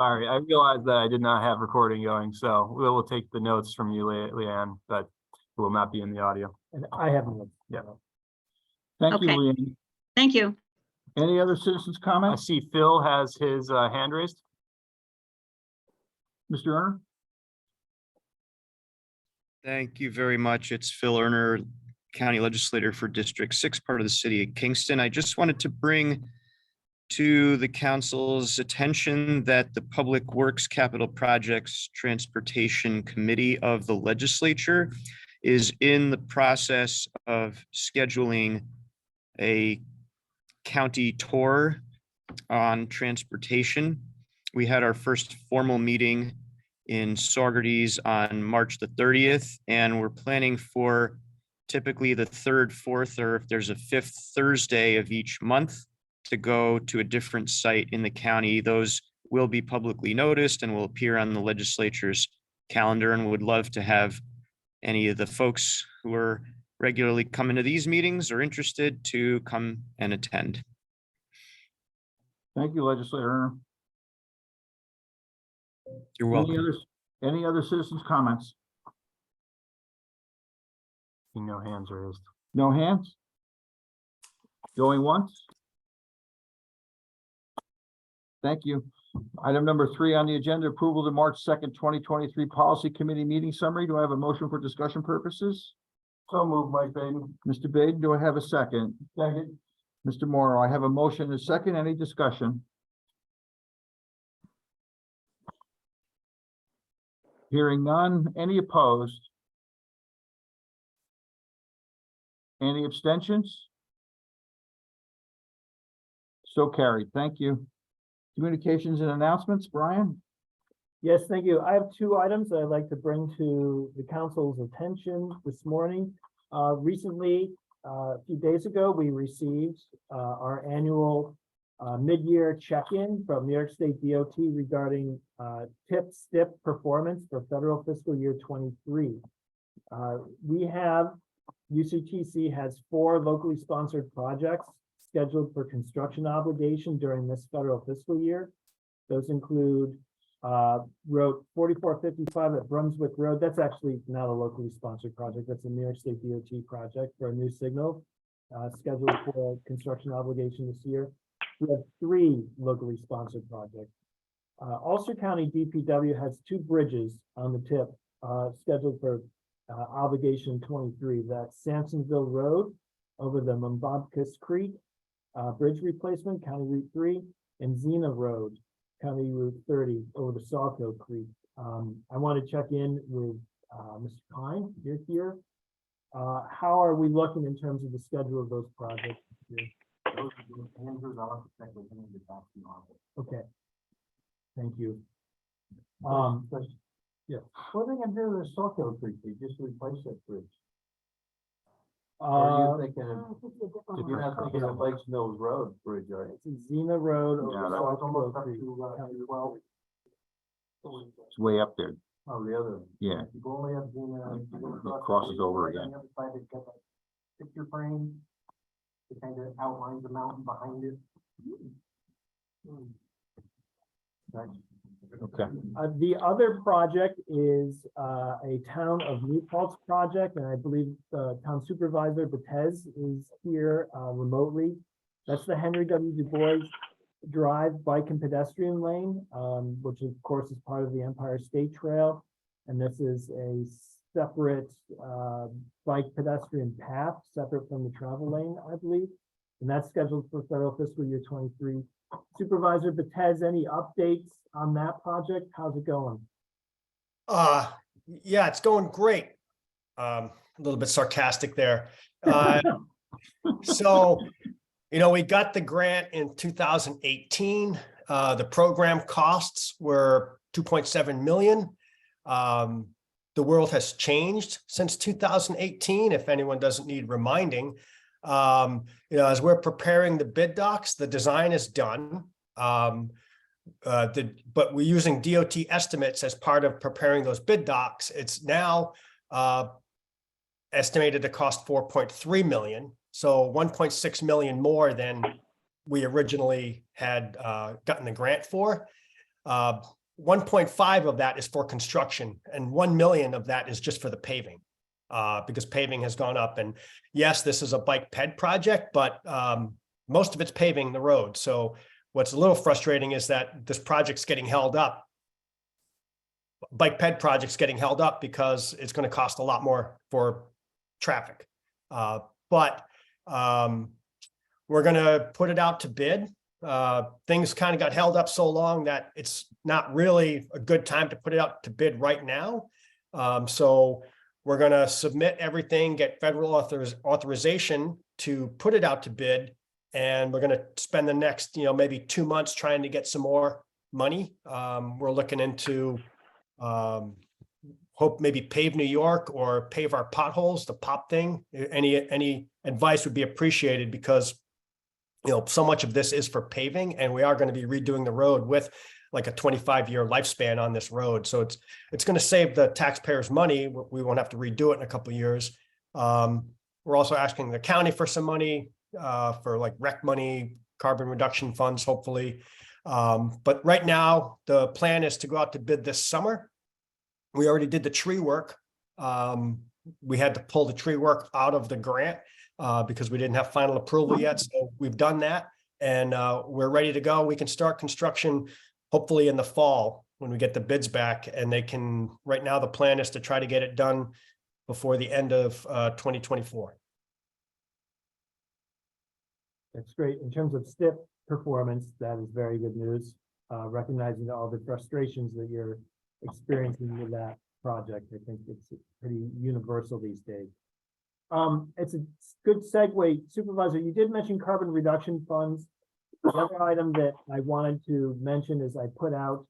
Sorry, I realized that I did not have recording going, so we will take the notes from you, Leanne, but it will not be in the audio. And I haven't. Yeah. Thank you, Okay. Leanne. Thank you. Any other citizens' I comments? see Phil has his hand raised. Mr. Erner? Thank you very much. It's Phil Erner, County Legislator for District 6, part of the city of Kingston. I just wanted to bring to the council's attention that the Public Works Capital Projects Transportation Committee of the legislature is in the process of scheduling a county tour on transportation. We had our first formal meeting in Saugerties on March the 30th, and we're planning for typically the third, fourth, or if there's a fifth Thursday of each month to go to a different site in the county. Those will be publicly noticed and will appear on the legislature's calendar, and would love to have any of the folks who are regularly coming to these meetings or interested to come and attend. Thank you, Legislator Erner. You're welcome. Any other citizens' comments? No hands raised. No hands? Going once? Thank you. Item number 3 on the agenda, approval of the March 2nd, 2023 Policy Committee meeting summary. Do I have a motion for discussion purposes? So moved, Mike Baden. Mr. Baden, do I have a second? Second. Mr. Morrow, I have a motion and a second. Any discussion? Hearing none. Any opposed? Any abstentions? So carried. Thank you. Communications and announcements, Brian? Yes, thank you. I have 2 items that I'd like to bring to the council's attention this morning. Recently, a few days ago, we received our annual mid-year check-in from New York State DOT regarding TIP/STIP performance for federal fiscal year 23. UCTC has 4 locally sponsored projects scheduled for construction obligation during this federal fiscal year. Those include Road 4455 at Brunswick Road. That's actually not a locally sponsored project. That's a New York State DOT project for a new signal scheduled for construction obligation this year. We have 3 locally sponsored projects. Ulster County DPW has 2 bridges on the tip scheduled for obligation 23. That's Sampsonville Road over the Mumbabkas Creek bridge replacement, County Route 3, and Xena Road, County Route 30 over the Sawkill Creek. I want to check in with Mr. Pine. You're here. How are we looking in terms of the schedule of those projects? Okay. Thank you. Yeah. What are they gonna do to the Sawkill Creek? They just replaced that bridge. You're You're not thinking of Lakes Mills Road Bridge, are you? It's Xena Road over Yeah, the that was Sawkill almost up Creek. to County Route 12. It's way up there. Oh, the other. Yeah. You go only up to, It crosses over again. The other side, it's got that picture frame. It kind of outlines the mountain behind it. Okay. The other project is a Town of New Paltz project, and I believe Town Supervisor Betez is here remotely. That's the Henry W. Du Bois Drive Bike and Pedestrian Lane, which of course is part of the Empire State Trail. And this is a separate bike pedestrian path, separate from the travel lane, I believe. And that's scheduled for federal fiscal year 23. Supervisor Betez, any updates on that project? How's it going? Yeah, it's going great. A little bit sarcastic there. So, we got the grant in 2018. The program costs were 2.7 million. The world has changed since 2018, if anyone doesn't need reminding. As we're preparing the bid docs, the design is done. But we're using DOT estimates as part of preparing those bid docs. It's now estimated to cost 4.3 million. So 1.6 million more than we originally had gotten the grant for. 1.5 of that is for construction and 1 million of that is just for the paving. Because paving has gone up, and yes, this is a bike ped project, but most of it's paving the road. So what's a little frustrating is that this project's getting held up. Bike ped project's getting held up because it's going to cost a lot more for traffic. But we're going to put it out to bid. Things kind of got held up so long that it's not really a good time to put it out to bid right now. So we're going to submit everything, get federal authorization to put it out to bid. And we're going to spend the next, maybe 2 months trying to get some more money. We're looking into hope maybe pave New York or pave our potholes, the pop thing. Any advice would be appreciated because, so much of this is for paving, and we are going to be redoing the road with like a 25-year lifespan on this road. So it's going to save the taxpayers money. We won't have to redo it in a couple of years. We're also asking the county for some money for like rec money, carbon reduction funds, hopefully. But right now, the plan is to go out to bid this summer. We already did the tree work. We had to pull the tree work out of the grant because we didn't have final approval yet. So we've done that, and we're ready to go. We can start construction hopefully in the fall when we get the bids back, and right now the plan is to try to get it done before the end of 2024. That's great. In terms of STIP performance, that is very good news. Recognizing all the frustrations that you're experiencing with that project. I think it's pretty universal these days. It's a good segue. Supervisor, you did mention carbon reduction funds. The other item that I wanted to mention is I put out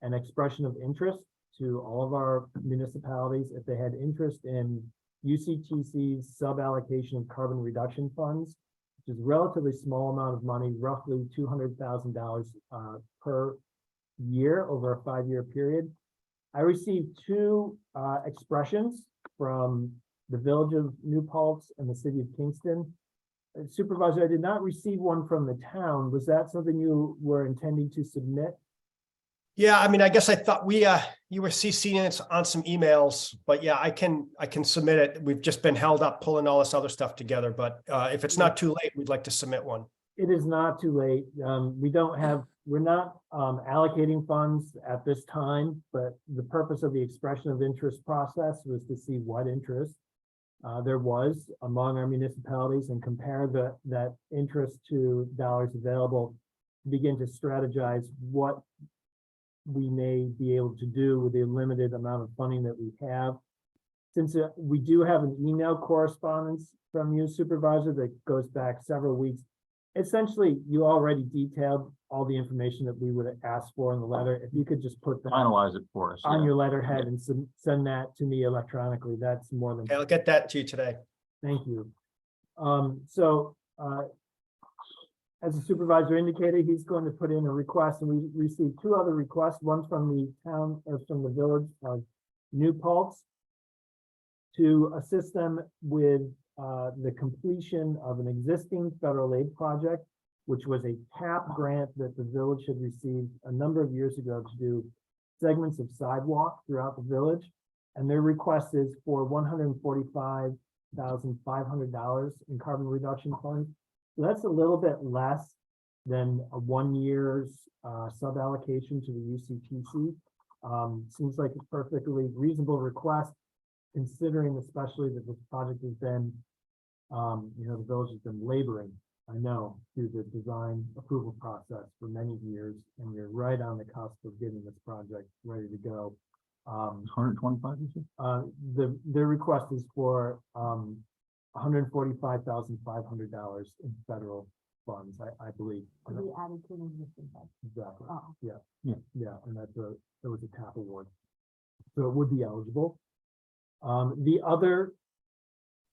an expression of interest to all of our municipalities if they had interest in UCTC's sub-allocation of carbon reduction funds, which is a relatively small amount of money, roughly $200,000 per year over a 5-year period. I received 2 expressions from the village of New Paltz and the city of Kingston. Supervisor, I did not receive one from the town. Was that something you were intending to submit? Yeah, I mean, I guess I thought you were CCing it on some emails, but yeah, I can submit it. We've just been held up pulling all this other stuff together, but if it's not too late, we'd like to submit one. It is not too late. We're not allocating funds at this time, but the purpose of the expression of interest process was to see what interest there was among our municipalities and compare that interest to dollars available, begin to strategize what we may be able to do with the limited amount of funding that we have. Since we do have an email correspondence from you, Supervisor, that goes back several weeks, essentially you already detailed all the information that we would ask for in the letter. If you could just put that Finalize it for us. on Yeah. your letterhead and send that to me electronically, that's more than. Okay, I'll get that to you today. Thank you. As the supervisor indicated, he's going to put in a request, and we received 2 other requests, one from the town or from the village of New Paltz to assist them with the completion of an existing federal aid project, which was a TAP grant that the village had received a number of years ago to do segments of sidewalk throughout the village. And their request is for $145,500 in carbon reduction funds. So that's a little bit less than a 1 year's sub-allocation to the UCTC. Seems like a perfectly reasonable request, considering especially that this project has been, the village has been laboring, I know, through the design approval process for many years, and you're right on the cusp of getting this project ready to go. 125, you said? Their request is for $145,500 in federal funds, I believe. To be added to an existing fund. Exactly. Oh. Yeah, and that was a TAP award. So it would be eligible. The other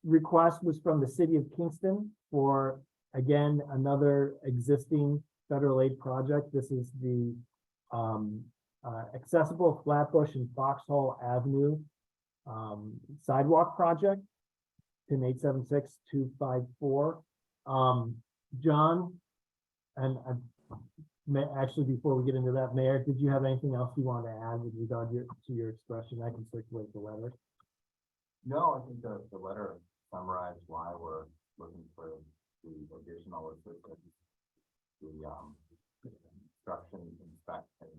request was from the city of Kingston for, again, another existing federal aid project. This is the accessible Flatbush and Foxhall Avenue sidewalk project, PIN 876-254. John, and Actually, before we get into that, Mayor, did you have anything else you want to add with regard to your expression? I can circulate the letter. No, I think the letter summarized why we're looking for the additional assistance. The construction inspection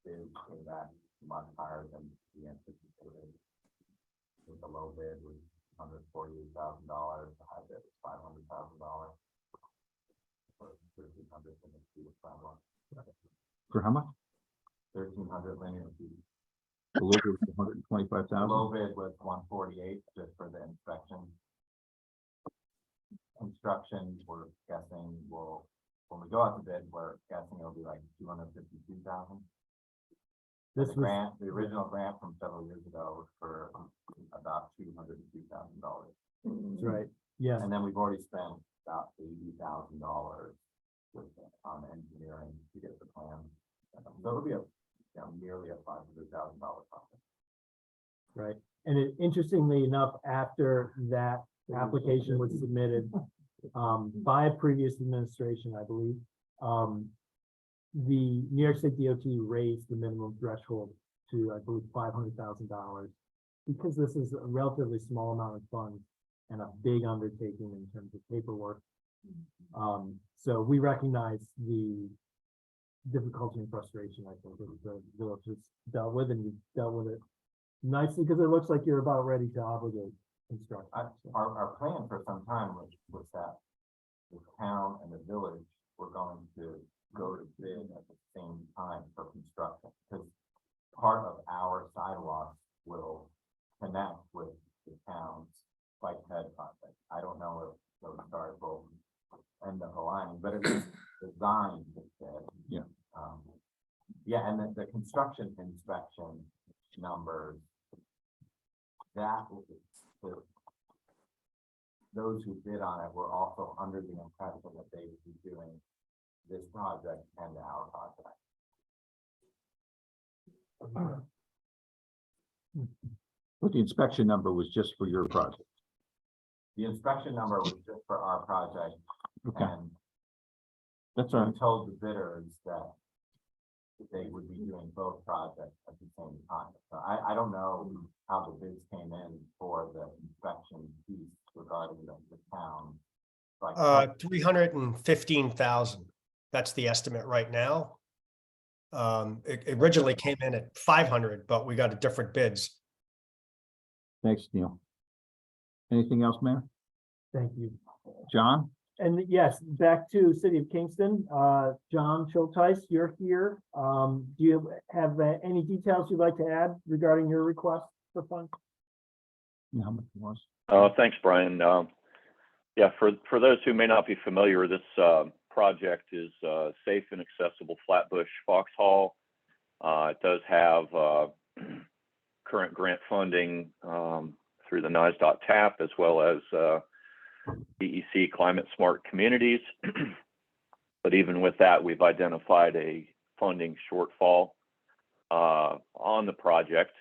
is that much higher than the anticipated. With the low bid was $148,000, the high bid was $500,000. For 1,300 linear feet of sidewalk. For how much? 1,300 linear feet. The low bid was The 125,000. low bid was 148 just for the inspection. Construction, we're guessing will, when we go out to bid, we're guessing it'll be like 252,000. This The was, grant, the original grant from several years ago was for about $202,000. that's right. Yes, And then we've already spent about $80,000 on engineering to get the plan. So it'll be nearly a $500,000 project. right. And interestingly enough, after that application was submitted by a previous administration, I believe, the New York State DOT raised the minimum threshold to, I believe, $500,000 because this is a relatively small amount of funds and a big undertaking in terms of paperwork. So we recognize the difficulty and frustration, I think, that the village has dealt with, and you've dealt with it nicely because it looks like you're about ready to obligate construction. So, Our plan for some time was that the town and the village were going to go to bid at the same time for construction, because part of our sidewalks will connect with the town's bike ped project. I don't know if those stars will end up aligning, but it's designed to fit. Yeah. Yeah, and the construction inspection numbers, those who bid on it were also under the impression that they would be doing this project and our project. But the inspection number was just for your project. The inspection number was just for our project, Okay, and that's all right. we told the bidders that they would be doing both projects at the same time. So I don't know how the bids came in for the inspection piece regarding the town. Like, 315,000. That's the estimate right now. It originally came in at 500, but we got a different bids. Thanks, Neil. Anything else, Mayor? thank you. John? And yes, back to City of Kingston, John Schulteis, you're here. Do you have any details you'd like to add regarding your request for funds? Yeah, how much it was? Thanks, Brian. Yeah, for those who may not be familiar, this project is safe and accessible Flatbush Foxhall. It does have current grant funding through the NISDOT TAP, as well as DEC Climate Smart Communities. But even with that, we've identified a funding shortfall on the project.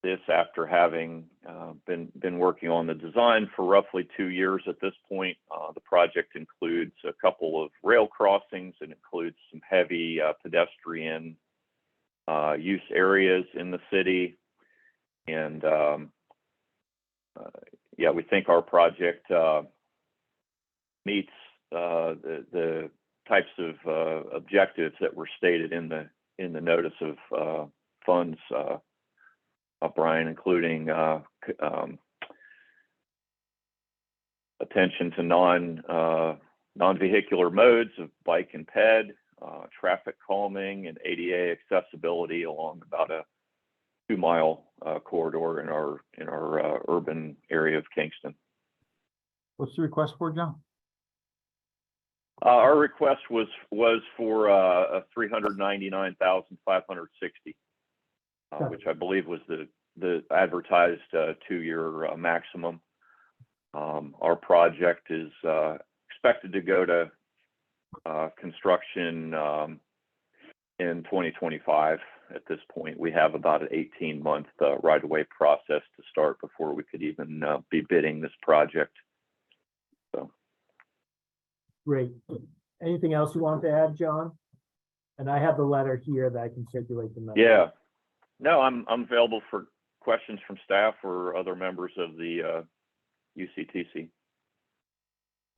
This after having been working on the design for roughly 2 years at this point. The project includes a couple of rail crossings. It includes some heavy pedestrian use areas in the city. And yeah, we think our project meets the types of objectives that were stated in the notice of funds, Brian, including attention to non-vehicular modes of bike and ped, traffic calming, and ADA accessibility along about a 2-mile corridor in our urban area of Kingston. What's the request for, John? Our request was for $399,560, which I believe was the advertised 2-year maximum. Our project is expected to go to construction in 2025. At this point, we have about an 18-month right-of-way process to start before we could even be bidding this project. So. Great. Anything else you want to add, John? And I have the letter here that I can circulate the memo. Yeah. No, I'm available for questions from staff or other members of the UCTC.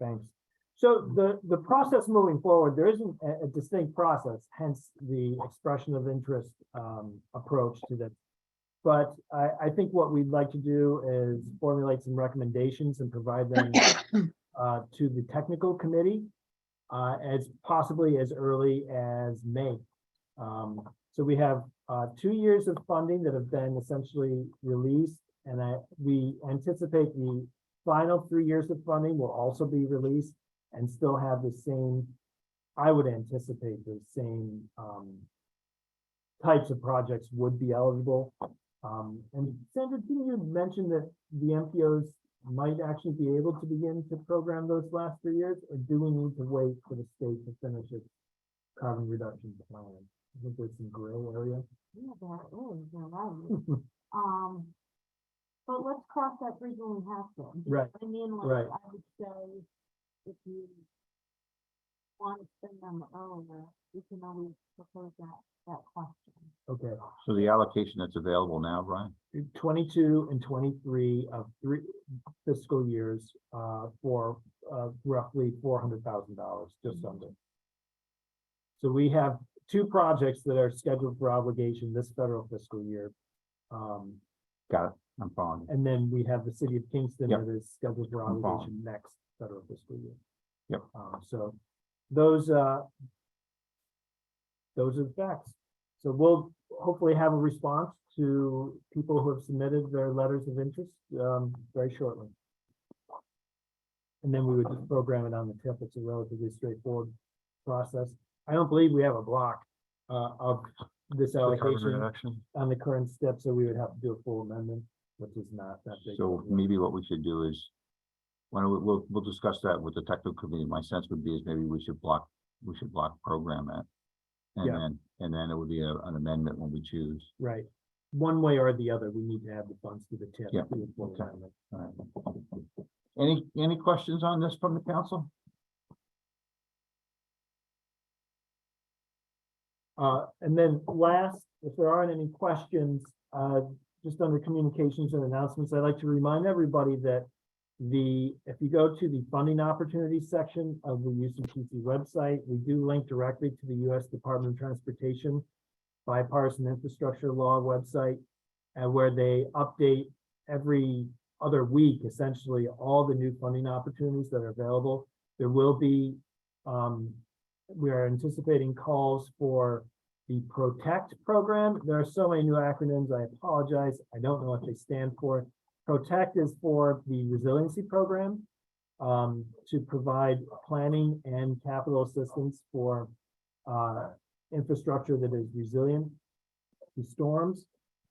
Thanks. So the process moving forward, there isn't a distinct process, hence the expression of interest approach to this. But I think what we'd like to do is formulate some recommendations and provide them to the technical committee as possibly as early as May. So we have 2 years of funding that have been essentially released, and we anticipate the final 3 years of funding will also be released and still have the same, I would anticipate the same types of projects would be eligible. And Sandra, didn't you mention that the MPOs might actually be able to begin to program those last 3 years, or do we need to wait for the state to finish its carbon reduction plan? I think there's some gray area. Yeah, there is, you're right. But let's cross that bridge when we have to. Right, I mean, like, right. I would say, if you want to spend them earlier, you can always propose that question. Okay. So the allocation that's available now, Brian? 22 and 23 of 3 fiscal years for roughly $400,000, just under. So we have 2 projects that are scheduled for obligation this federal fiscal year. Got it. I'm following. And then we have the city of Kingston Yep. that is scheduled for I'm following. obligation next federal fiscal year. Yep. So those are the facts. So we'll hopefully have a response to people who have submitted their letters of interest very shortly. And then we would just program it on the tip. It's a relatively straightforward process. I don't believe we have a block of this Carbon allocation reduction. on the current step, so we would have to do a full amendment, which is not that big. So maybe what we should do is, we'll discuss that with the technical committee. My sense would be is maybe we should block program it. Yeah. And then it would be an amendment when we choose. Right. One way or the other, we need to have the funds to the tip. Yeah, to do a full okay. amendment. All right. Any questions on this from the council? And then last, if there aren't any questions, just under communications and announcements, I'd like to remind everybody that if you go to the funding opportunities section of the UCTC website, we do link directly to the U.S. Department of Transportation Bipartisan Infrastructure Law website, where they update every other week, essentially, all the new funding opportunities that are available. There will be, we are anticipating calls for the Protect program. There are so many new acronyms, I apologize. I don't know what they stand for. Protect is for the resiliency program to provide planning and capital assistance for infrastructure that is resilient to storms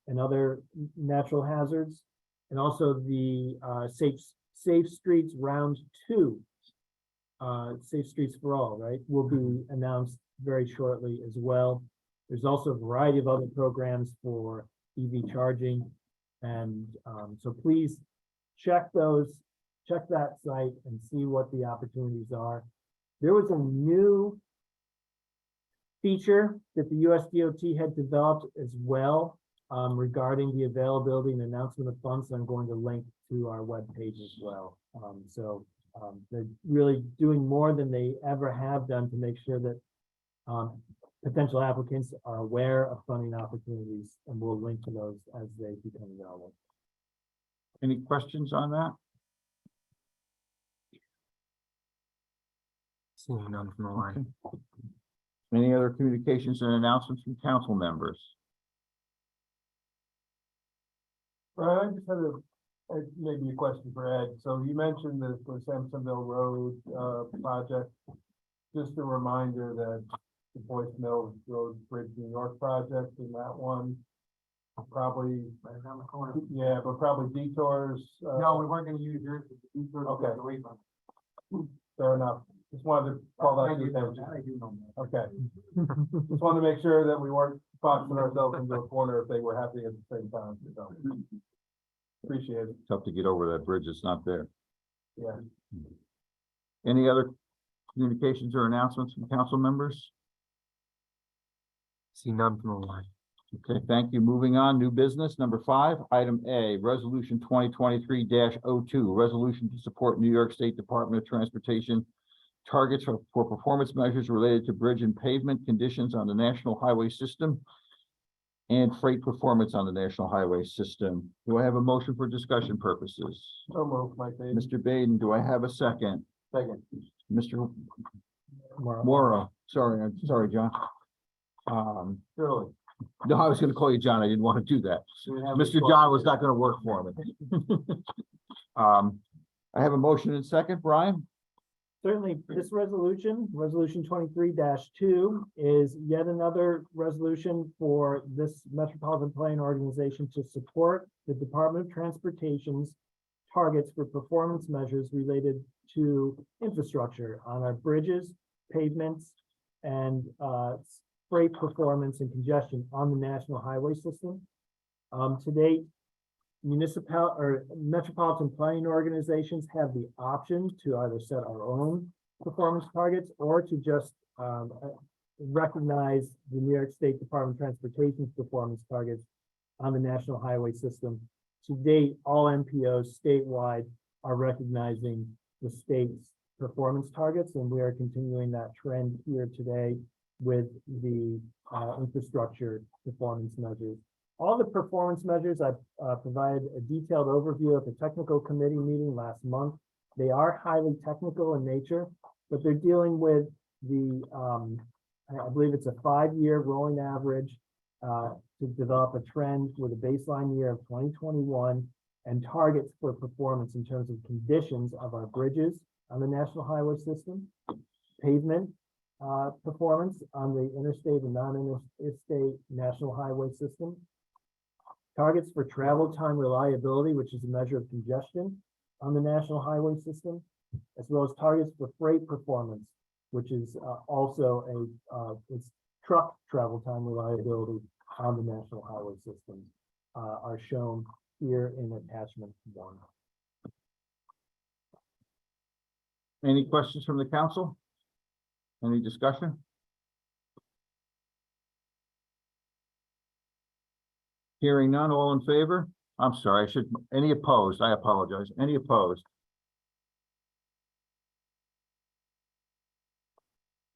and other natural hazards. And also the Safe Streets Round 2, Safe Streets for All, right, will be announced very shortly as well. There's also a variety of other programs for EV charging. And so please check that site and see what the opportunities are. There was a new feature that the USDOT had developed as well regarding the availability and announcement of funds. So I'm going to link to our webpage as well. They're really doing more than they ever have done to make sure that potential applicants are aware of funding opportunities, and we'll link to those as they become available. Any questions on that? Seeing none from the line. Okay. Any other communications and announcements from council members? Brian, I just had maybe a question for Ed. So you mentioned the Sampsonville Road project. Just a reminder that the Boyce Mills Road Bridge New York project and that one probably right around the corner. Yeah, but probably detours. No, we weren't going to use yours. Okay. Fair enough. Just wanted to call that to attention. Okay. Just wanted to make sure that we weren't boxing ourselves into a corner if they were happening at the same time. So appreciate it. Tough to get over that bridge. It's not there. Yeah. Any other Communications or announcements from council members? See none from the line. Okay, thank you. Moving on, new business, number 5, item A, resolution 2023-02, resolution to support New York State Department of Transportation targets for performance measures related to bridge and pavement conditions on the national highway system and freight performance on the national highway system. Do I have a motion for discussion purposes? So moved, Mike Baden. Mr. Baden, do I have a second? Second. Mr. Morrow. Morrow, sorry, I'm sorry, John. Surely. No, I was gonna call you John. I didn't want to do that. Mr. John was not gonna work for me. I have a motion and second, Brian? Certainly, this resolution 23-2, is yet another resolution for this Metropolitan Planning Organization to support the Department of Transportation's targets for performance measures related to infrastructure on our bridges, pavements, and freight performance and congestion on the national highway system. To date, municipal or metropolitan planning organizations have the option to either set our own performance targets or to just recognize the New York State Department of Transportation's performance targets on the national highway system. To date, all MPOs statewide are recognizing the state's performance targets, and we are continuing that trend here today with the infrastructure performance measures. All the performance measures, I've provided a detailed overview at the technical committee meeting last month. They are highly technical in nature, but they're dealing with the, I believe it's a 5-year rolling average to develop a trend with a baseline year of 2021 and targets for performance in terms of conditions of our bridges on the national highway system, pavement performance on the interstate and non-interstate national highway system, targets for travel time reliability, which is a measure of congestion on the national highway system, as well as targets for freight performance, which is also it's truck travel time reliability on the national highway system, are shown here in attachment 1. Any questions from the council? Any discussion? Hearing none, all in favor? I'm sorry, any opposed? I apologize. Any opposed?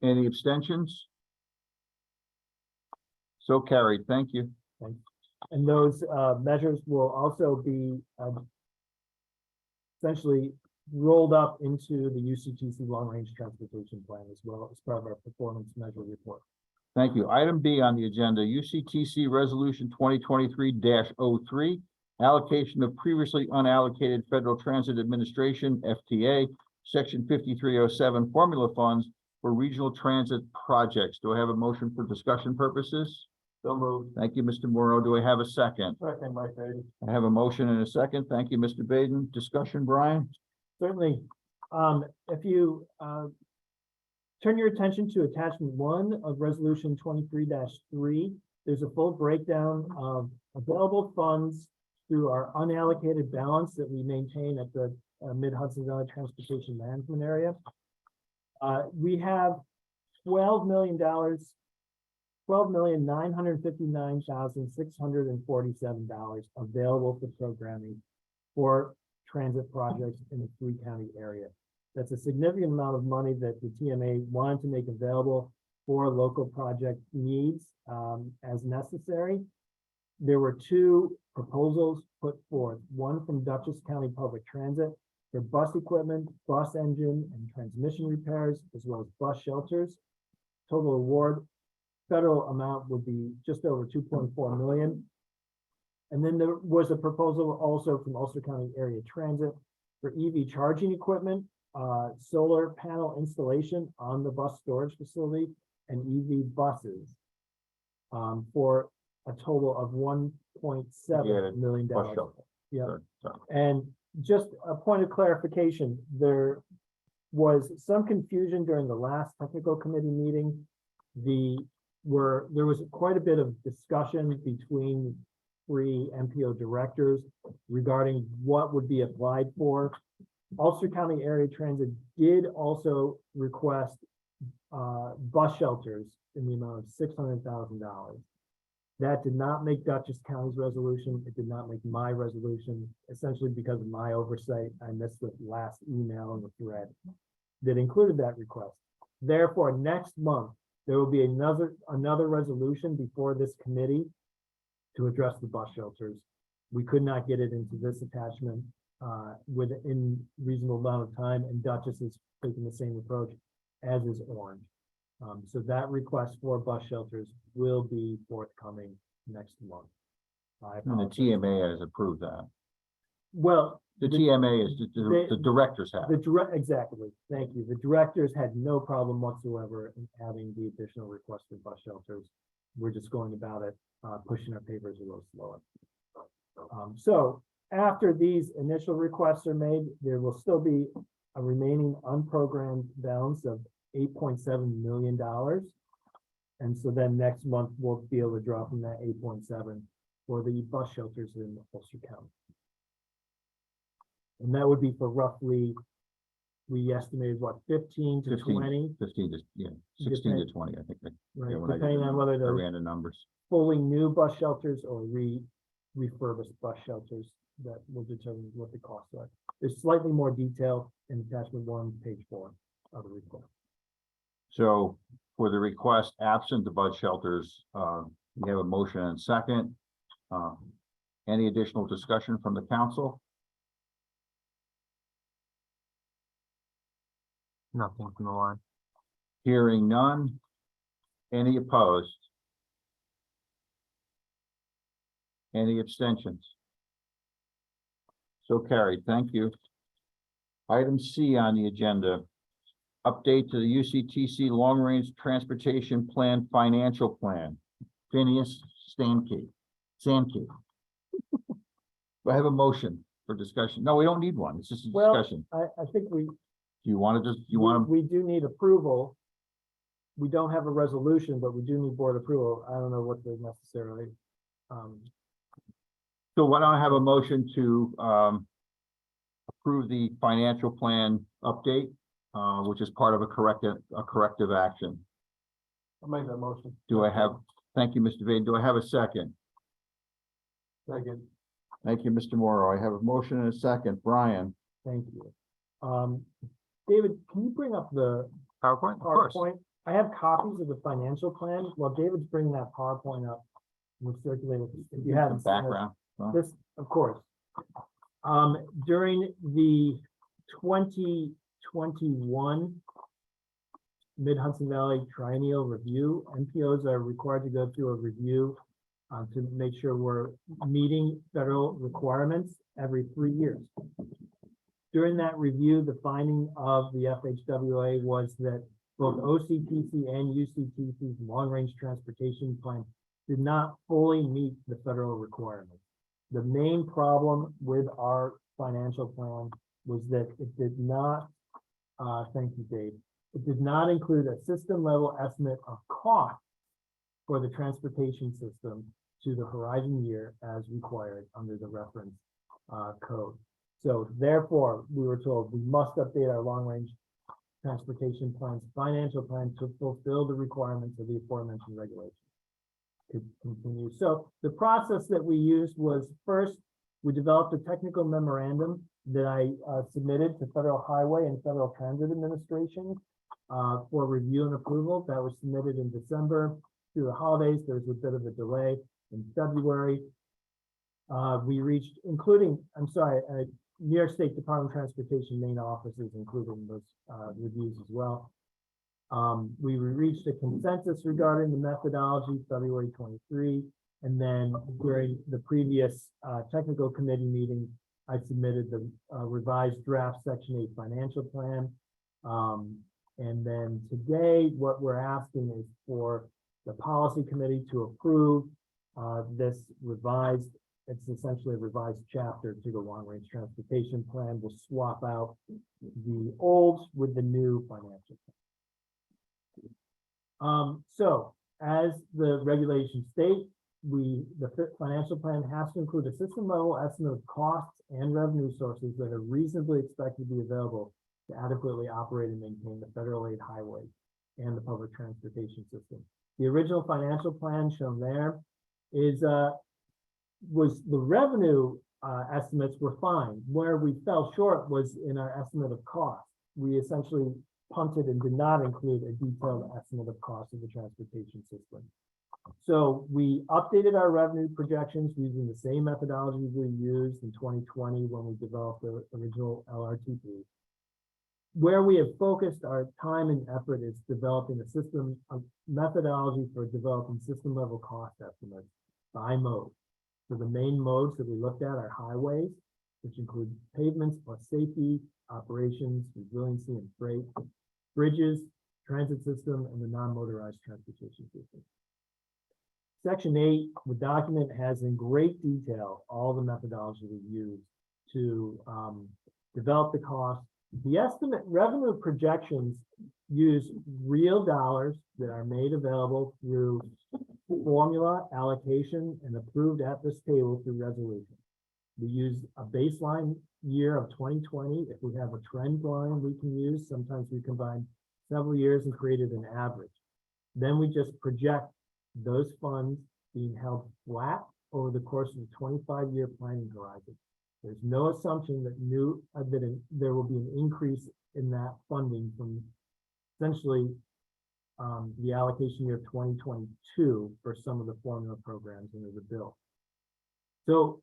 Any abstentions? So carried. Thank you. And those measures will also be essentially rolled up into the UCTC long-range transportation plan as well as part of our performance measure report. Thank you. Item B on the agenda, UCTC Resolution 2023-03, allocation of previously unallocated Federal Transit Administration, FTA, Section 5307 formula funds for regional transit projects. Do I have a motion for discussion purposes? So moved. Thank you, Mr. Morrow. Do I have a second? Second, Mike Baden. I have a motion and a second. Thank you, Mr. Baden. Discussion, Brian? Certainly, if you turn your attention to attachment 1 of resolution 23-3, there's a full breakdown of available funds through our unallocated balance that we maintain at the Mid-Hudson Valley Transportation Management Area. We have $12,959,647 available for programming for transit projects in the 3-county area. That's a significant amount of money that the TMA wanted to make available for local project needs as necessary. There were 2 proposals put forth, one from Dutchess County Public Transit for bus equipment, bus engine and transmission repairs, as well as bus shelters. Total award federal amount would be just over 2.4 million. And then there was a proposal also from Ulster County Area Transit for EV charging equipment, solar panel installation on the bus storage facility, and EV buses for a total of $1.7 million. Yeah. Sorry. And just a point of clarification, there was some confusion during the last technical committee meeting. There was quite a bit of discussion between 3 MPO directors regarding what would be applied for. Ulster County Area Transit did also request bus shelters in the amount of $600,000. That did not make Dutchess County's resolution. It did not make my resolution, essentially because of my oversight. I missed the last email in the thread that included that request. Therefore, next month, there will be another resolution before this committee to address the bus shelters. We could not get it into this attachment within reasonable amount of time, and Dutchess is taking the same approach, as is Orange. So that request for bus shelters will be forthcoming next month. I And the apologize. TMA has approved that. Well, The TMA is, the directors have. exactly, thank you. The directors had no problem whatsoever in having the additional request for bus shelters. We're just going about it, pushing our papers a little slower. So after these initial requests are made, there will still be a remaining unprogrammed balance of $8.7 million. And so then next month, we'll be able to draw from that 8.7 for the bus shelters in Ulster County. And that would be for roughly, we estimated what, 15 to 20, 15 to, yeah, 16 to 20, I think. right? when I Depending on whether I they're ran the numbers. fully new bus shelters or refurbished bus shelters. That will determine what the costs are. There's slightly more detail in attachment 1, page 4 of the report. So for the request absent the bus shelters, we have a motion and second. Any additional discussion from the council? Nothing from the line. Hearing none. Any opposed? Any abstentions? So carried. Thank you. Item C on the agenda. Update to the UCTC Long Range Transportation Plan Financial Plan. Phineas Stankey. Do I have a motion for discussion? No, we don't need one. It's just a Well, discussion. I think Do you want to just, you want to, we do need approval. We don't have a resolution, but we do need board approval. I don't know what they necessarily. so why don't I have a motion to approve the financial plan update, which is part of a corrective action. I'll make that motion. Do I have, thank you, Mr. Vane. Do I have a second? Second. Thank you, Mr. Morrow. I have a motion and a second. Brian, Thank you. David, can you bring up the PowerPoint? Of course. PowerPoint? I have copies of the financial plan. While David's bringing that PowerPoint up, we'll circulate it. If you some haven't seen it, background. this, of course. During the 2021 Mid-Hudson Valley Triennial Review, MPOs are required to go through a review to make sure we're meeting federal requirements every 3 years. During that review, the finding of the FHWA was that both OCTC and UCTC's long-range transportation plan did not fully meet the federal requirements. The main problem with our financial plan was that it did not, thank you, Dave, it did not include a system-level estimate of cost for the transportation system to the horizon year as required under the reference code. So therefore, we were told we must update our long-range transportation plan's financial plan to fulfill the requirements of the aforementioned regulations. To continue. So the process that we used was, first, we developed a technical memorandum that I submitted to Federal Highway and Federal Transit Administration for review and approval. That was submitted in December. Through the holidays, there was a bit of a delay in February. We reached, including, New York State Department of Transportation main offices, including those reviews as well. We reached a consensus regarding the methodology February 23, and then during the previous technical committee meeting, I submitted the revised draft Section 8 financial plan. And then today, what we're asking is for the policy committee to approve this revised. It's essentially a revised chapter to the long-range transportation plan. We'll swap out the old with the new financial plan. So as the regulations state, the financial plan has to include a system level estimate of costs and revenue sources that are reasonably expected to be available to adequately operate and maintain the federal aid highway and the public transportation system. The original financial plan shown there was the revenue estimates were fine. Where we fell short was in our estimate of cost. We essentially punted and did not include a detailed estimate of cost of the transportation system. So we updated our revenue projections using the same methodology we used in 2020 when we developed the original LRTP. Where we have focused our time and effort is developing a system, a methodology for developing system level cost estimates by mode. So the main modes that we looked at are highways, which include pavements plus safety, operations, resiliency, and freight, bridges, transit system, and the non-motorized transportation system. Section 8, the document has in great detail all the methodology we use to develop the cost. The estimate revenue projections use real dollars that are made available through formula, allocation, and approved at this table through resolution. We use a baseline year of 2020. If we have a trend line we can use, sometimes we combine several years and created an average. Then we just project those funds being held flat over the course of the 25-year planning horizon. There's no assumption that there will be an increase in that funding from essentially the allocation year 2022 for some of the formula programs under the bill. So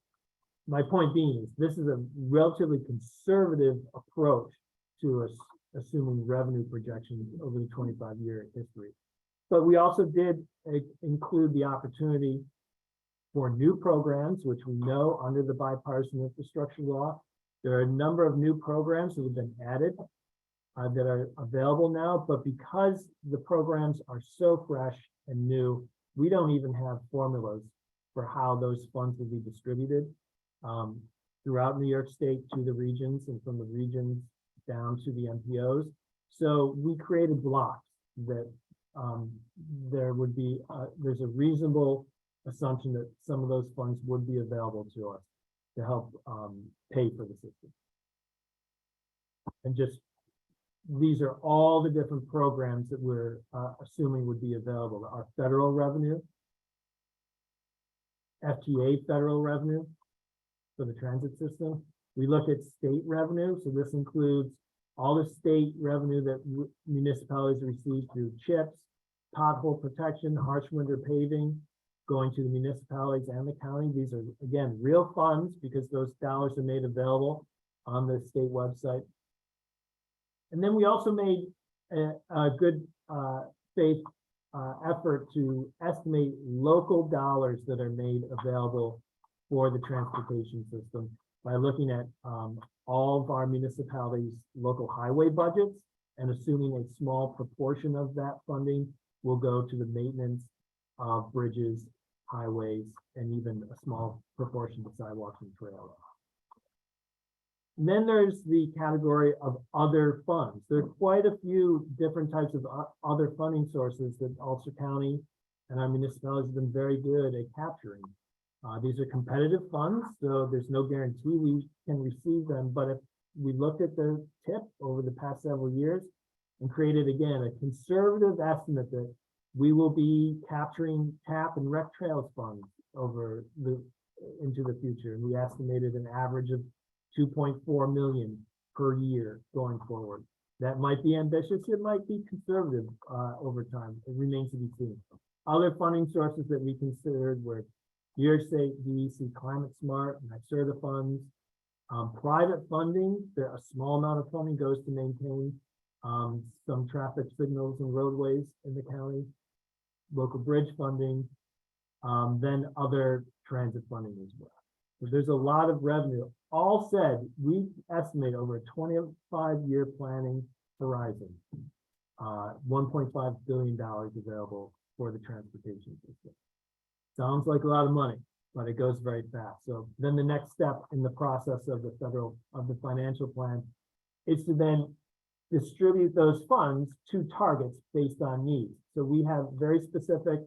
my point being is this is a relatively conservative approach to assuming revenue projections over the 25-year history. But we also did include the opportunity for new programs, which we know under the bipartisan infrastructure law, there are a number of new programs that have been added that are available now, but because the programs are so fresh and new, we don't even have formulas for how those funds will be distributed throughout New York State to the regions and from the regions down to the MPOs. So we created blocks that there's a reasonable assumption that some of those funds would be available to us to help pay for the system. And just, these are all the different programs that we're assuming would be available. Our federal revenue, FTA federal revenue for the transit system. We look at state revenue, so this includes all the state revenue that municipalities receive through CHIPS, pothole protection, harsh winter paving, going to the municipalities and the county. These are, again, real funds because those dollars are made available on the state website. And then we also made a good faith effort to estimate local dollars that are made available for the transportation system by looking at all of our municipalities' local highway budgets and assuming a small proportion of that funding will go to the maintenance of bridges, highways, and even a small proportion to sidewalks and trails. And then there's the category of other funds. There are quite a few different types of other funding sources that Ulster County and our municipalities have been very good at capturing. These are competitive funds, so there's no guarantee we can receive them. But if we looked at the tip over the past several years and created, again, a conservative estimate that we will be capturing TAP and rec trails funds into the future. And we estimated an average of 2.4 million per year going forward. That might be ambitious, it might be conservative over time. It remains to be seen. Other funding sources that we considered were New York State DEC Climate Smart and NYSERDA funds. Private funding, a small amount of funding goes to maintain some traffic signals and roadways in the county, local bridge funding, then other transit funding as well. So there's a lot of revenue. All said, we estimate over a 25-year planning horizon, $1.5 billion available for the transportation system. Sounds like a lot of money, but it goes very fast. So then the next step in the process of the financial plan is to then distribute those funds to targets based on needs. So we have very specific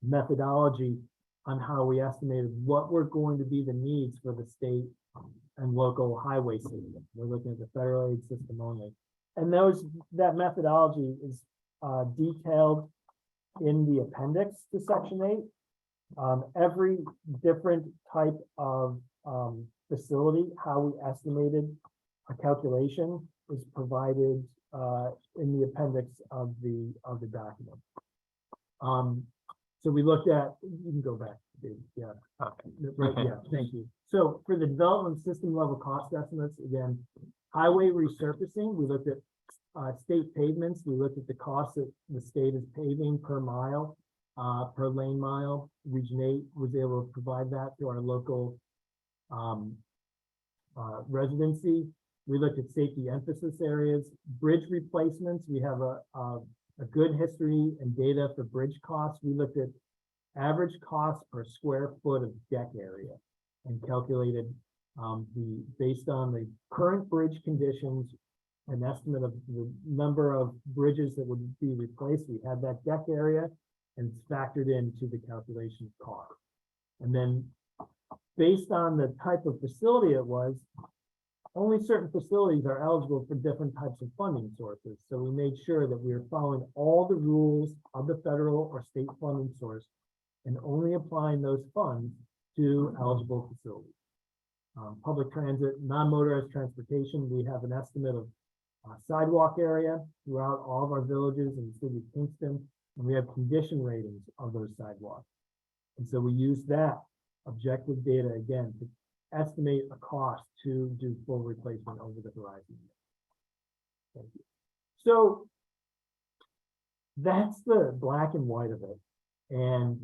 methodology on how we estimated what were going to be the needs for the state and local highway system. We're looking at the federal aid system only. And that methodology is detailed in the appendix to section 8. Every different type of facility, how we estimated a calculation is provided in the appendix of the document. So we looked at, you can go back, Dave, yeah. Okay. Right, yeah, thank you. So for the development system level cost estimates, again, highway resurfacing, we looked at state pavements, we looked at the cost that the state is paving per mile, per lane mile. Region 8 was able to provide that to our local residency. We looked at safety emphasis areas, bridge replacements. We have a good history and data for bridge costs. We looked at average cost per square foot of deck area and calculated based on the current bridge conditions, an estimate of the number of bridges that would be replaced. We had that deck area and it's factored into the calculation cost. And then based on the type of facility it was, only certain facilities are eligible for different types of funding sources. So we made sure that we are following all the rules of the federal or state funding source and only applying those funds to eligible facilities. Public transit, non-motorized transportation, we have an estimate of sidewalk area throughout all of our villages in the city of Kingston, and we have condition ratings of those sidewalks. And so we use that objective data again to estimate a cost to do full replacement over the horizon. Thank you. So that's the black and white of it. And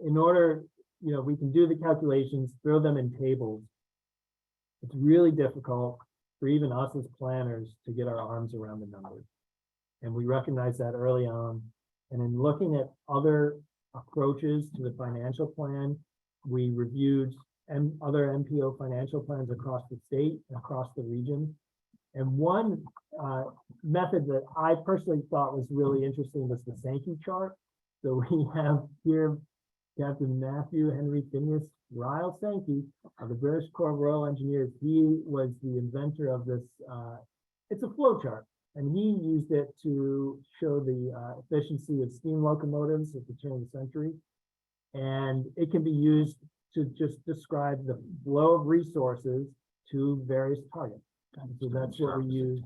in order, we can do the calculations, throw them in tables. It's really difficult for even us as planners to get our arms around the numbers. And we recognize that early on. And in looking at other approaches to the financial plan, we reviewed other MPO financial plans across the state and across the region. And one method that I personally thought was really interesting was the Sankey chart. So we have here Captain Matthew Henry Phineas Ryle Sankey of the British Corps of Royal Engineers. He was the inventor of this. It's a flow chart, and he used it to show the efficiency of steam locomotives at the turn of the century. And it can be used to just describe the flow of resources to various targets. And so that's what we use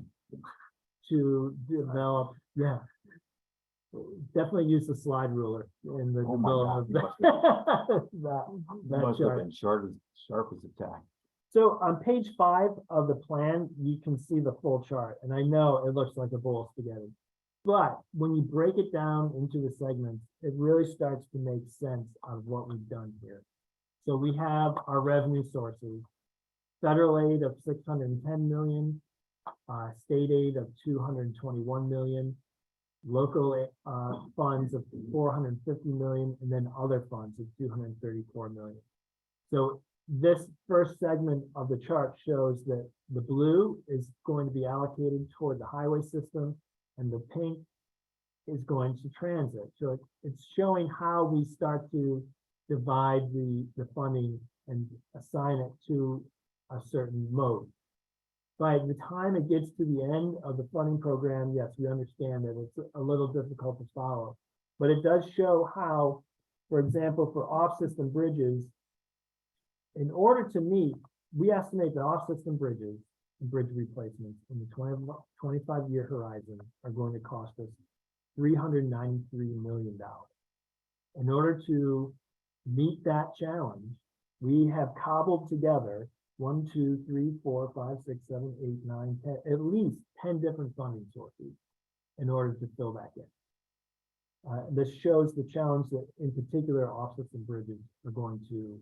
to develop. Yeah, definitely use the slide ruler in the development of that chart. Sharp as a tack. So on page 5 of the plan, you can see the full chart, and I know it looks like a bowl of spaghetti, but when you break it down into the segments, it really starts to make sense of what we've done here. So we have our revenue sources, federal aid of 610 million, state aid of 221 million, local funds of 450 million, and then other funds of 234 million. So this first segment of the chart shows that the blue is going to be allocated toward the highway system and the pink is going to transit. So it's showing how we start to divide the funding and assign it to a certain mode. By the time it gets to the end of the funding program, yes, we understand that it's a little difficult to follow, but it does show how, for example, for off-system bridges, in order to meet, we estimate that off-system bridges and bridge replacements in the 25-year horizon are going to cost us $393 million. In order to meet that challenge, we have cobbled together 1, 2, 3, 4, 5, 6, 7, 8, 9, 10, at least 10 different funding sources in order to fill that gap. This shows the challenge that, in particular, off-system bridges are going to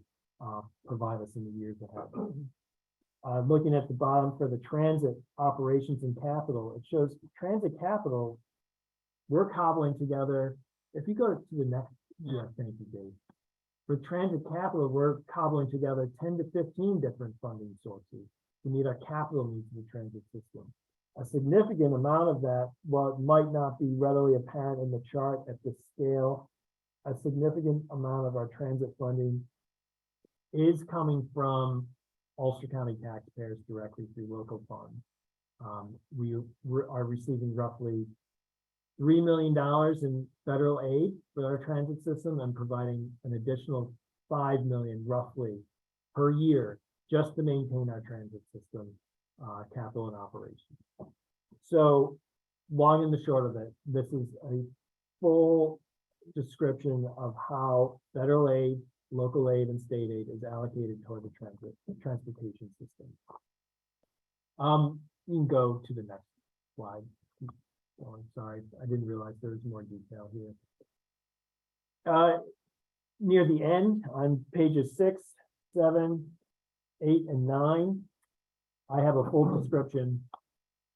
provide us in the years ahead. Looking at the bottom for the transit operations and capital, it shows transit capital. We're cobbling together. If you go to the next, thank you, Dave. For transit capital, we're cobbling together 10 to 15 different funding sources to meet our capital needs of the transit system. A significant amount of that, while it might not be readily apparent in the chart at this scale, a significant amount of our transit funding is coming from Ulster County taxpayers directly through local funds. We are receiving roughly $3 million in federal aid for our transit system and providing an additional $5 million roughly per year just to maintain our transit system, capital and operations. So long and the short of it, this is a full description of how federal aid, local aid, and state aid is allocated toward the transportation system. You can go to the next slide. Oh, I'm sorry, I didn't realize there was more detail here. Near the end, on pages 6, 7, 8, and 9, I have a full description,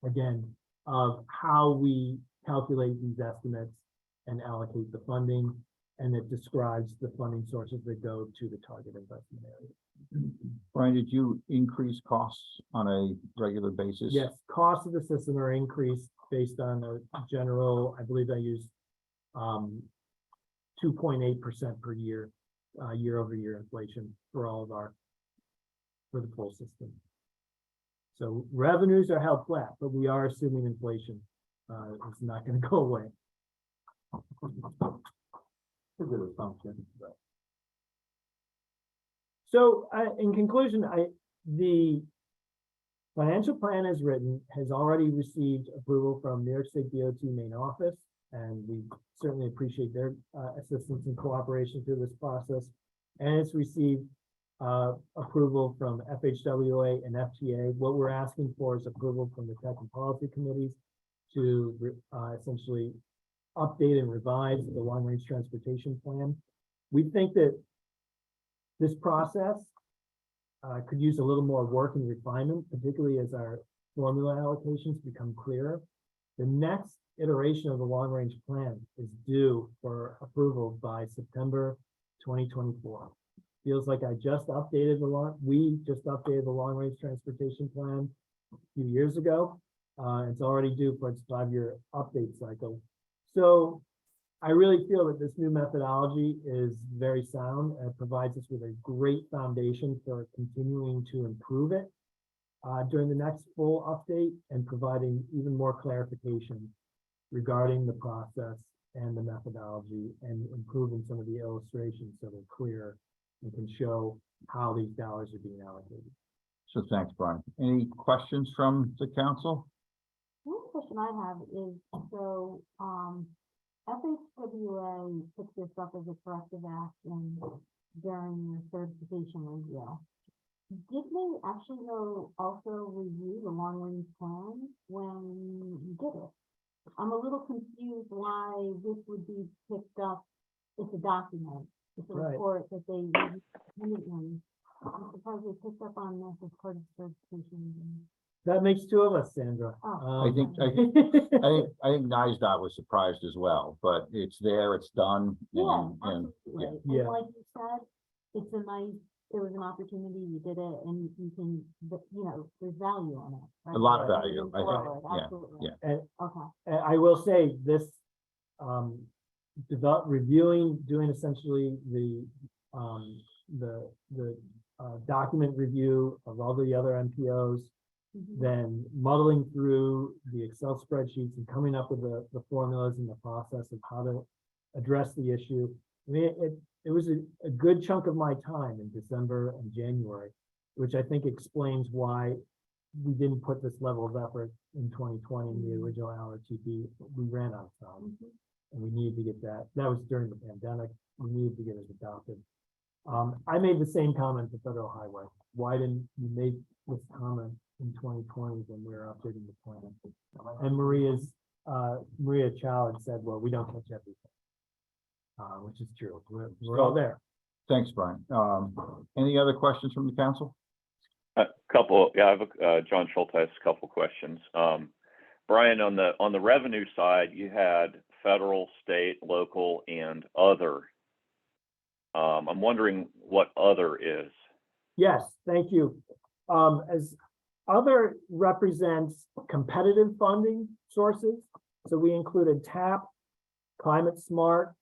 again, of how we calculate these estimates and allocate the funding, and it describes the funding sources that go to the target investment area. Brian, did you increase costs on a regular basis? Yes, costs of the system are increased based on a general, I believe I used 2.8% per year, year over year inflation for all of for the full system. So revenues are held flat, but we are assuming inflation is not going to go away. It's a good assumption, but So in conclusion, the financial plan as written has already received approval from New York State DOT main office, and we certainly appreciate their assistance and cooperation through this process. And it's received approval from FHWA and FTA. What we're asking for is approval from the tech and policy committees to essentially update and revise the long-range transportation plan. We think that this process could use a little more work and refinement, particularly as our formula allocations become clearer. The next iteration of the long-range plan is due for approval by September 2024. Feels like we just updated the long-range transportation plan a few years ago. It's already due for its 5-year update cycle. So I really feel that this new methodology is very sound and it provides us with a great foundation for continuing to improve it during the next full update and providing even more clarification regarding the process and the methodology and improving some of the illustrations so they're clear and can show how these dollars are being allocated. So thanks, Brian. Any questions from the council? One question I have is, so, FHWA took this up as a corrective action during your certification review. Did they actually also review the long-range plan when you did it? I'm a little confused why this would be picked up. It's a document, it's a Right. report that they reviewed independently. I'm surprised they picked up on this as part of certification. That makes 2 of us, Sandra. Oh. I think NISDOT was surprised as well, but it's there, it's done. Yeah, And absolutely. And Yeah. like you said, it's a nice, there was an opportunity, you did it, and you can, there's value in it. Right? a lot of Right. value, Moving I think. forward, Yeah, absolutely. yeah. And Okay. And I will say this, doing essentially the document review of all the other MPOs, then muddling through the Excel spreadsheets and coming up with the formulas and the process of how to address the issue. I mean, it was a good chunk of my time in December and January, which I think explains why we didn't put this level of effort in 2020 in the original LRTP. We ran out of time and we needed to get that. That was during the pandemic. We needed to get it adopted. I made the same comment to Federal Highway. Why didn't you make this comment in 2020 when we were updating the plan? And Maria Chow had said, well, we don't touch everything, which is true. We're all there. Thanks, Brian. Any other questions from the council? I have John Schultz has a couple questions. Brian, on the revenue side, you had federal, state, local, and other. I'm wondering what other is. Yes, thank you. As other represents competitive funding sources. So we included TAP, Climate Smart,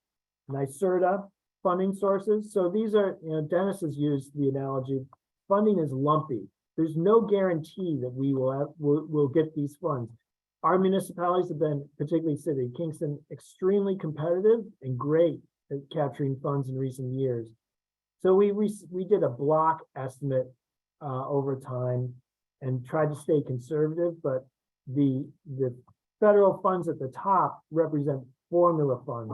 NYSERDA funding sources. So these are, Dennis has used the analogy, funding is lumpy. There's no guarantee that we will get these funds. Our municipalities have been, particularly City of Kingston, extremely competitive and great at capturing funds in recent years. So we did a block estimate over time and tried to stay conservative, but the federal funds at the top represent formula funds.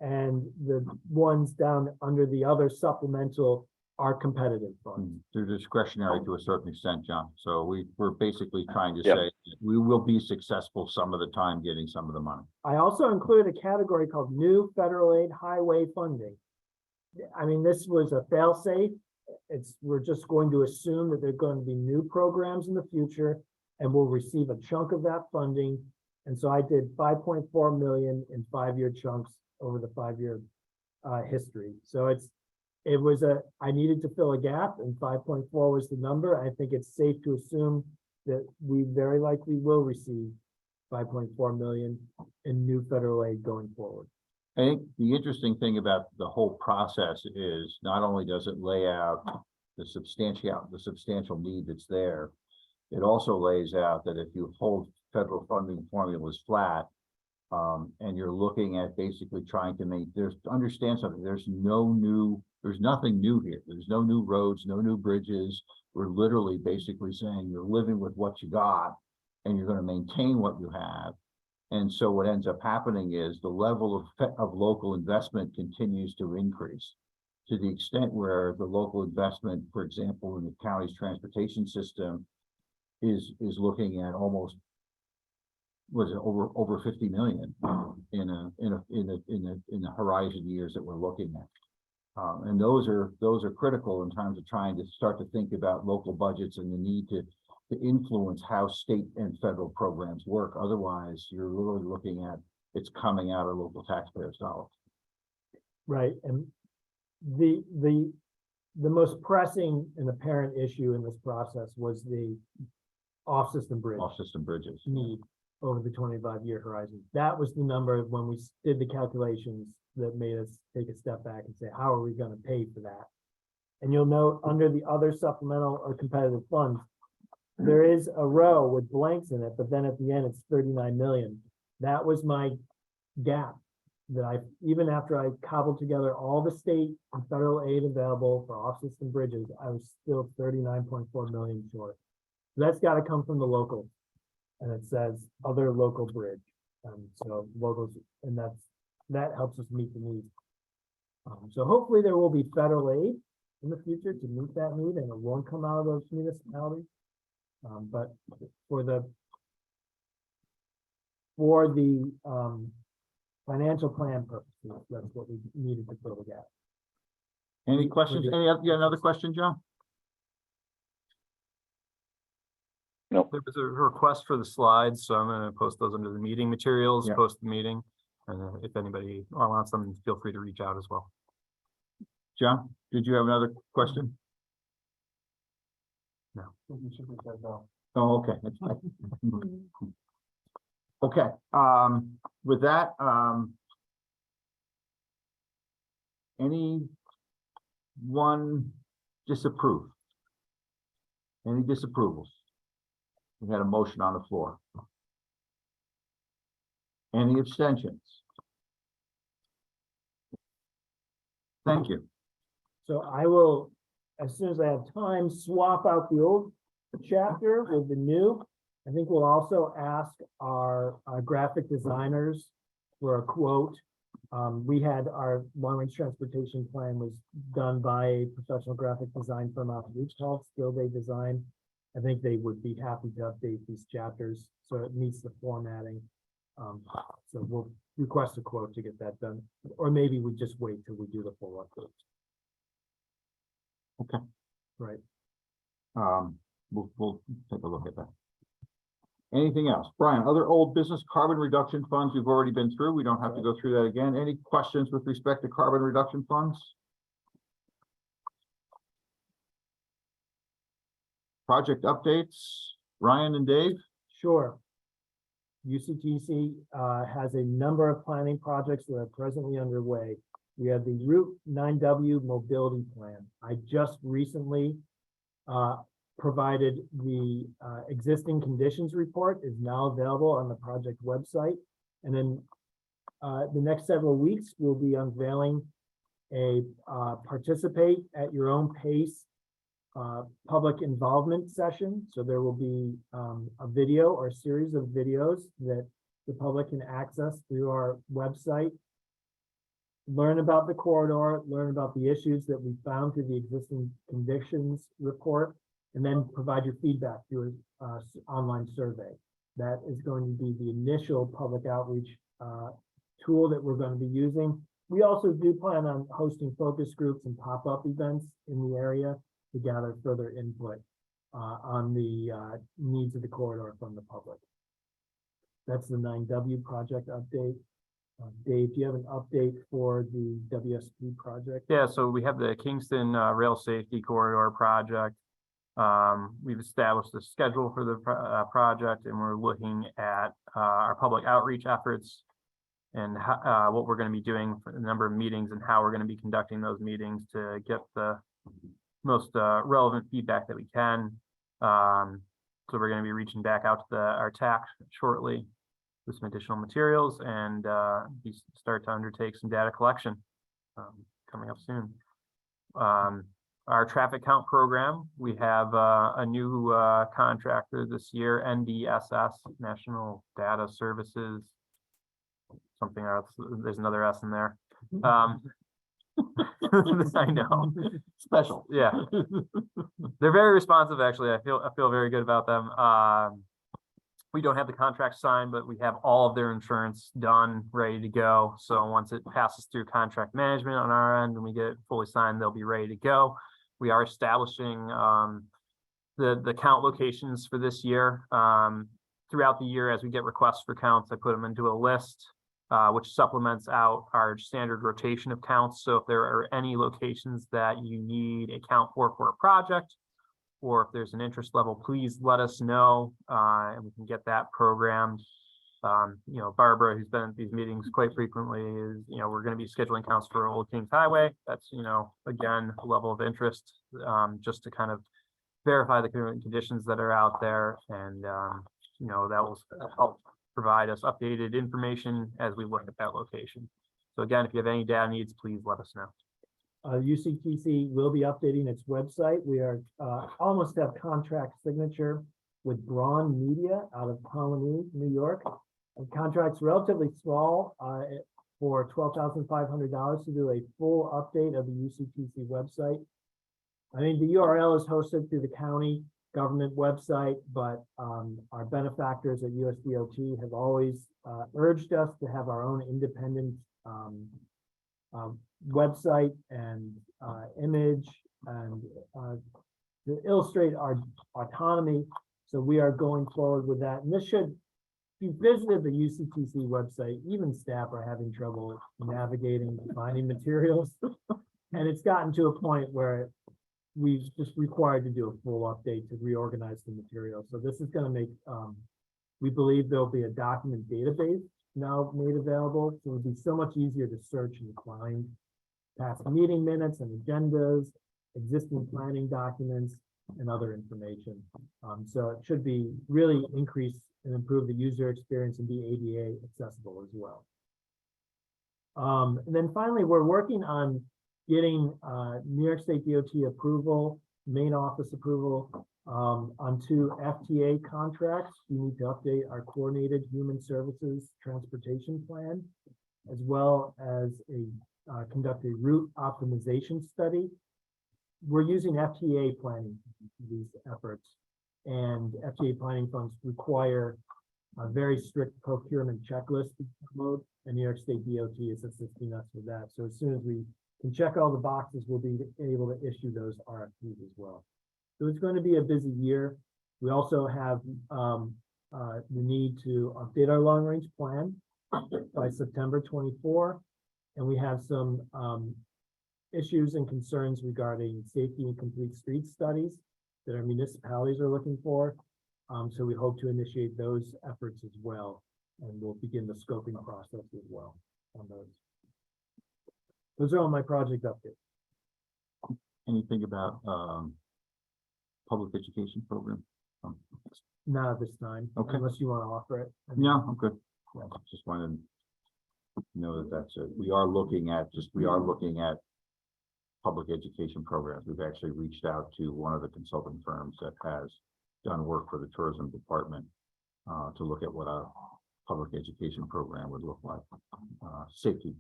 And the ones down under the other supplemental are competitive funds. They're discretionary to a certain extent, John. So we're basically trying to Yep. say that we will be successful some of the time getting some of the money. I also included a category called new federal aid highway funding. I mean, this was a fail-safe. We're just going to assume that there are going to be new programs in the future and we'll receive a chunk of that funding. And so I did 5.4 million in 5-year chunks over the 5-year history. So I needed to fill a gap and 5.4 was the number. I think it's safe to assume that we very likely will receive 5.4 million in new federal aid going forward. I think the interesting thing about the whole process is not only does it lay out the substantial need that's there, it also lays out that if you hold federal funding formulas flat, and you're looking at basically trying to understand something, there's nothing new here. There's no new roads, no new bridges. We're literally basically saying you're living with what you got and you're going to maintain what you have. And so what ends up happening is the level of local investment continues to increase to the extent where the local investment, for example, in the county's transportation system is looking at almost, was it over 50 million in the horizon years that we're looking at. And those are critical in terms of trying to start to think about local budgets and the need to influence how state and federal programs work. Otherwise, you're literally looking at it's coming out of local taxpayers' dollars. Right, and the most pressing and apparent issue in this process was the off-system bridge Off-system bridges. need over the 25-year horizon. That was the number when we did the calculations that made us take a step back and say, how are we going to pay for that? And you'll note under the other supplemental or competitive funds, there is a row with blanks in it, but then at the end it's 39 million. That was my gap that even after I cobbled together all the state and federal aid available for off-system bridges, I was still 39.4 million short. So that's got to come from the local. And it says other local bridge. So locals, and that helps us meet the need. So hopefully there will be federal aid in the future to meet that need, and it won't come out of those municipalities. But for the financial plan purposes, that's what we needed to fill the gap. Any questions? Another question, John? Nope. There was a request for the slides, so I'm going to post those under the meeting materials, Yeah. post the meeting. And if anybody wants them, feel free to reach out as well. John, did you have another question? Oh, okay. That's fine. Okay, with that, anyone disapprove? Any disapprovals? We had a motion on the floor. Any abstentions? Thank you. So I will, as soon as I have time, swap out the old chapter with the new. I think we'll also ask our graphic designers for a quote. We had our long-range transportation plan was done by a professional graphic design firm out of Utah, Skill Day Design. I think they would be happy to update these chapters so it meets the formatting. So we'll request a quote to get that done, or maybe we just wait till we do the full update. Okay. Right. We'll take a look at that. Anything else? Brian, other old business carbon reduction funds we've already been through. We don't have to go through that again. Any questions with respect to carbon reduction funds? Project updates, Ryan and Dave? Sure. UCTC has a number of planning projects that are presently underway. We have the Route 9W Mobility Plan. I just recently provided the existing conditions report is now available on the project website. And then the next several weeks, we'll be unveiling a participate at your own pace public involvement session. So there will be a video or a series of videos that the public can access through our website. Learn about the corridor, learn about the issues that we found through the existing conditions report, and then provide your feedback through an online survey. That is going to be the initial public outreach tool that we're going to be using. We also do plan on hosting focus groups and pop-up events in the area to gather further input on the needs of the corridor from the public. That's the 9W project update. Dave, do you have an update for the WSP project? Yeah, so we have the Kingston Rail Safety Corridor project. We've established a schedule for the project, and we're looking at our public outreach efforts and what we're going to be doing for the number of meetings and how we're going to be conducting those meetings to get the most relevant feedback that we can. So we're going to be reaching back out to our TAC shortly with some additional materials and start to undertake some data collection coming up soon. Our traffic count program, we have a new contractor this year, NDSS, National Data Services, something else, there's another S in there. I know. Special. Yeah. They're very responsive, actually. I feel very good about them. We don't have the contract signed, but we have all of their insurance done, ready to go. So once it passes through contract management on our end and we get it fully signed, they'll be ready to go. We are establishing the count locations for this year. Throughout the year, as we get requests for counts, I put them into a list, which supplements out our standard rotation of counts. So if there are any locations that you need a count for a project, or if there's an interest level, please let us know, and we can get that programmed. Barbara, who's been at these meetings quite frequently, is, we're going to be scheduling counts for Old Kings Highway. That's, again, a level of interest, just to kind of verify the current conditions that are out there. And, that will help provide us updated information as we look at that location. So again, if you have any data needs, please let us know. UCTC will be updating its website. We are almost have contract signature with Braun Media out of Colony, New York. The contract's relatively small for $12,500 to do a full update of the UCTC website. I mean, the URL is hosted through the county government website, but our benefactors at USDOT have always urged us to have our own independent website and image and to illustrate our autonomy. So we are going forward with that. And this should, if you visited the UCTC website, even staff are having trouble navigating, finding materials. And it's gotten to a point where we've just required to do a full update to reorganize the material. So this is going to make, we believe there'll be a document database now made available. So it'll be so much easier to search and find past meeting minutes and agendas, existing planning documents, and other information. So it should be really increase and improve the user experience and be ADA accessible as well. And then finally, we're working on getting New York State DOT approval, main office approval on 2 FTA contracts. We need to update our coordinated human services transportation plan, as well as conduct a route optimization study. We're using FTA planning for these efforts, and FTA planning funds require a very strict procurement checklist mode, and New York State DOT is assisting us with that. So as soon as we can check all the boxes, we'll be able to issue those RFPs as well. So it's going to be a busy year. We also have the need to update our long-range plan by September 24. And we have some issues and concerns regarding safety and complete street studies that our municipalities are looking for. So we hope to initiate those efforts as well, and we'll begin the scoping process as well on those. Those are all my project updates. Anything about, public education program? Not at this time, Okay. unless you want to offer it. Yeah, I'm good. Just wanted to know that that's it. We are looking at public education programs. We've actually reached out to one of the consulting firms that has done work for the tourism department to look at what a public education program would look like. Safety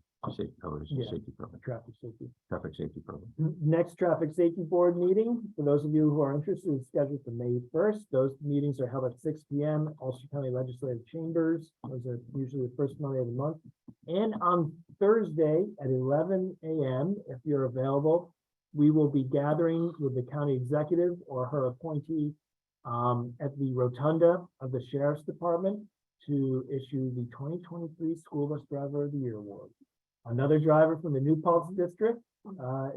program. Traffic safety. Traffic safety program. Next traffic safety board meeting, for those of you who are interested, is scheduled for May 1st. Those meetings are held at 6 p.m. Ulster County Legislative Chambers. Those are usually the first Monday of the month. And on Thursday at 11 a.m., if you're available, we will be gathering with the county executive or her appointee at the rotunda of the Sheriff's Department to issue the 2023 School Bus Driver of the Year Award. Another driver from the New Paltz District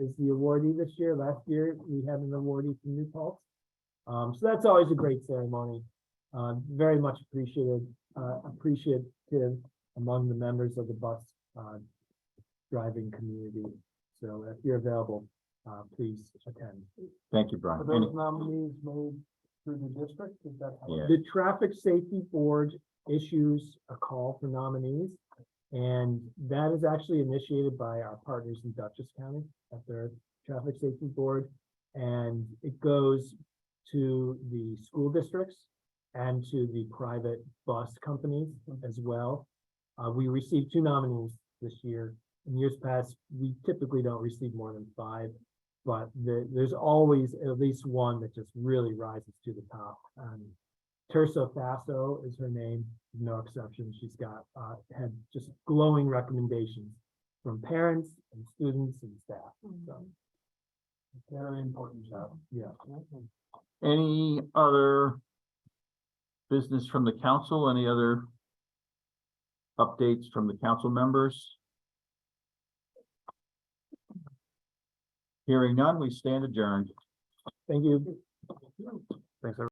is the awardee this year. Last year, we had an awardee from New Paltz. So that's always a great ceremony. Very much appreciative among the members of the bus driving community. So if you're available, please attend. Thank you, Are Brian. those nominees made through the district? Is that how? Yeah. The Traffic Safety Board issues a call for nominees. And that is actually initiated by our partners in Dutchess County at their Traffic Safety Board. And it goes to the school districts and to the private bus companies as well. We received 2 nominees this year. In years past, we typically don't receive more than 5, but there's always at least one that just really rises to the top. Tersa Faso is her name, no exception. She's got had just glowing recommendations from parents and students and staff. So, Very important job. yeah. Any other business from the council? Any other updates from the council members? Hearing none, we stand adjourned. Thank you. Thanks, everyone.